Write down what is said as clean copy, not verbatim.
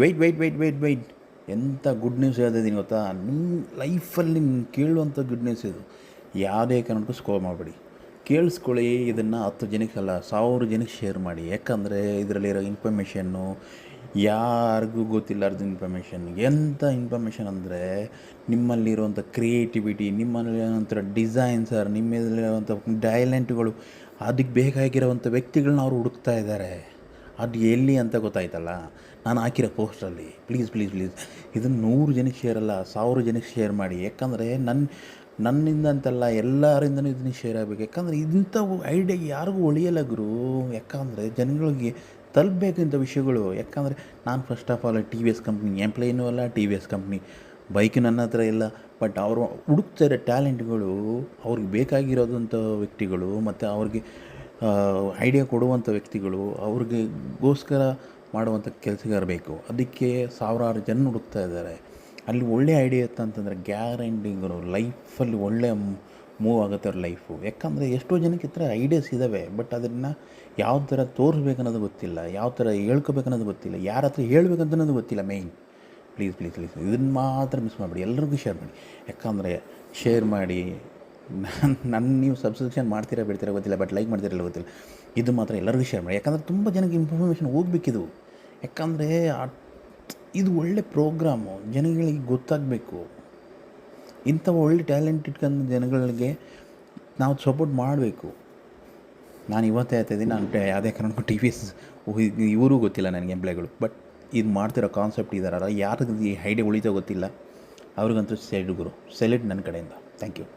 Weight ಎಂಥ good news ಹೇಳ್ತಿದ್ದೀನಿ ಗೊತ್ತಾ? ನಿಮ್ಮ ಲೈಫಲ್ಲಿ ನಿಮ್ಗೆ ಕೇಳುವಂಥ ಗುಡ್ ನ್ಯೂಸ್ ಇದು. ಯಾವುದೇ ಕಾರಣಕ್ಕೂ ಸ್ಕೋರ್ ಮಾಡಬೇಡಿ, ಕೇಳಿಸ್ಕೊಳ್ಳಿ. ಇದನ್ನು 10 ಜನಕ್ಕಲ್ಲ 1000 ಜನಕ್ಕೆ ಶೇರ್ ಮಾಡಿ. ಯಾಕಂದರೆ ಇದರಲ್ಲಿರೋ ಇನ್ಫಾರ್ಮೇಷನ್ನು ಯಾರಿಗೂ ಗೊತ್ತಿಲ್ಲಾರ್ದು ಇನ್ಫಾರ್ಮೇಷನ್. ಎಂಥ ಇನ್ಫಾರ್ಮೇಷನ್ ಅಂದರೆ, ನಿಮ್ಮಲ್ಲಿರುವಂಥ ಕ್ರಿಯೇಟಿವಿಟಿ, ನಿಮ್ಮಲ್ಲಿರುವಂಥ ಡಿಸೈನ್ಸರ್, ನಿಮ್ಮಲ್ಲಿರುವಂಥ ಟ್ಯಾಲೆಂಟ್ಗಳು, ಅದಕ್ಕೆ ಬೇಕಾಗಿರೋವಂಥ ವ್ಯಕ್ತಿಗಳನ್ನ ಅವ್ರು ಹುಡುಕ್ತಾ ಇದ್ದಾರೆ. ಅದು ಎಲ್ಲಿ ಅಂತ ಗೊತ್ತಾಯ್ತಲ್ಲ ನಾನು ಹಾಕಿರೋ ಪೋಸ್ಟಲ್ಲಿ. ಪ್ಲೀಸ್ ಇದನ್ನು 100 ಜನಕ್ಕೆ ಶೇರ್ ಅಲ್ಲ 1000 ಜನಕ್ಕೆ ಶೇರ್ ಮಾಡಿ. ಯಾಕಂದರೆ ನನ್ನಿಂದ ಅಂತಲ್ಲ, ಎಲ್ಲರಿಂದನೂ ಇದನ್ನು ಶೇರ್ ಆಗಬೇಕು. ಯಾಕಂದರೆ ಇಂಥವು ಐಡಿಯಾ ಯಾರಿಗೂ ಉಳಿಯಲ್ಲ ಗುರು. ಯಾಕಂದರೆ ಜನಗಳಿಗೆ ತಲುಪಬೇಕು ಇಂಥ ವಿಷಯಗಳು. ಯಾಕಂದರೆ ನಾನು first of all T V S company ಎಂಪ್ಲಾಯಿನೂ ಅಲ್ಲ, T V S company bike ನನ್ನ ಹತ್ರ ಇಲ್ಲ. ಬಟ್ ಅವರು ಹುಡುಕ್ತಾ ಇರೋ ಟ್ಯಾಲೆಂಟ್ಗಳು, ಅವ್ರಿಗೆ ಬೇಕಾಗಿರೋದಂಥ ವ್ಯಕ್ತಿಗಳು, ಮತ್ತು ಅವ್ರಿಗೆ ಐಡಿಯಾ ಕೊಡುವಂಥ ವ್ಯಕ್ತಿಗಳು, ಅವ್ರಿಗೋಸ್ಕರ ಮಾಡುವಂಥ ಕೆಲಸಗಾರ ಬೇಕು. ಅದಕ್ಕೆ ಸಾವಿರಾರು ಜನ ಹುಡುಕ್ತಾ ಇದ್ದಾರೆ. ಅಲ್ಲಿ ಒಳ್ಳೆ ಐಡಿಯಾ ಇತ್ತಂತಂದರೆ ಗ್ಯಾರಂಟಿಗಳು ಲೈಫಲ್ಲಿ ಒಳ್ಳೆ ಮೂವ್ ಆಗುತ್ತೆ ಅವ್ರ ಲೈಫು. ಯಾಕಂದರೆ ಎಷ್ಟೋ ಜನಕ್ಕೆ ಹತ್ರ ಐಡಿಯಾಸ್ ಇದ್ದಾವೆ, ಬಟ್ ಅದನ್ನು ಯಾವ ಥರ ತೋರಿಸ್ಬೇಕನ್ನೋದು ಗೊತ್ತಿಲ್ಲ, ಯಾವ ಥರ ಹೇಳ್ಕೊಬೇಕನ್ನೋದು ಗೊತ್ತಿಲ್ಲ, ಯಾರ ಹತ್ರ ಹೇಳ್ಬೇಕಂತನೋದು ಗೊತ್ತಿಲ್ಲ. ಮೇಯ್ನ್ ಪ್ಲೀಸ್ ಇದನ್ನು ಮಾತ್ರ ಮಿಸ್ ಮಾಡಿಬಿಡಿ. ಎಲ್ಲರಿಗೂ ಶೇರ್ ಮಾಡಿ. ಯಾಕಂದರೆ ಶೇರ್ ಮಾಡಿ, ನನ್ನ ನೀವು ಸಬ್ಸ್ಕ್ರಿಪ್ಷನ್ ಮಾಡ್ತೀರಾ ಬಿಡ್ತೀರಾ ಗೊತ್ತಿಲ್ಲ, ಬಟ್ ಲೈಕ್ ಮಾಡ್ತೀರಲ್ಲ ಗೊತ್ತಿಲ್ಲ. ಇದು ಮಾತ್ರ ಎಲ್ಲರಿಗೂ ಶೇರ್ ಮಾಡಿ. ಯಾಕಂದರೆ ತುಂಬ ಜನಕ್ಕೆ ಇನ್ಫಾರ್ಮೇಷನ್ ಹೋಗ್ಬೇಕಿದು. ಯಾಕಂದರೆ ಇದು ಒಳ್ಳೆ ಪ್ರೋಗ್ರಾಮು, ಜನಗಳಿಗೆ ಗೊತ್ತಾಗಬೇಕು. ಇಂಥ ಒಳ್ಳೆ ಟ್ಯಾಲೆಂಟ್ ಇಟ್ಕೊಂಡು ಜನಗಳಿಗೆ ನಾವು ಸಪೋರ್ಟ್ ಮಾಡಬೇಕು. ನಾನು ಇವತ್ತೇ ಹೇಳ್ತಾಯಿದ್ದೀನಿ, ನಾನು ಯಾವುದೇ ಕಾರಣಕ್ಕೂ ಟಿ ವಿ ಎಸ್ ಇವರು ಗೊತ್ತಿಲ್ಲ ನನಗೆ ಎಂಪ್ಲಾಯ್ಗಳು. ಬಟ್ ಇದು ಮಾಡ್ತಿರೋ ಕಾನ್ಸೆಪ್ಟ್ ಇದ್ದಾರಲ್ಲ, ಯಾರಿಗೆ ಈ ಐಡಿಯಾ ಉಳಿತೋ ಗೊತ್ತಿಲ್ಲ, ಅವ್ರಿಗಂತೂ ಸೆಲೆಕ್ಟ್ ಗುರು, ಸೆಲೆಕ್ಟ್ ನನ್ನ ಕಡೆಯಿಂದ. Thank you.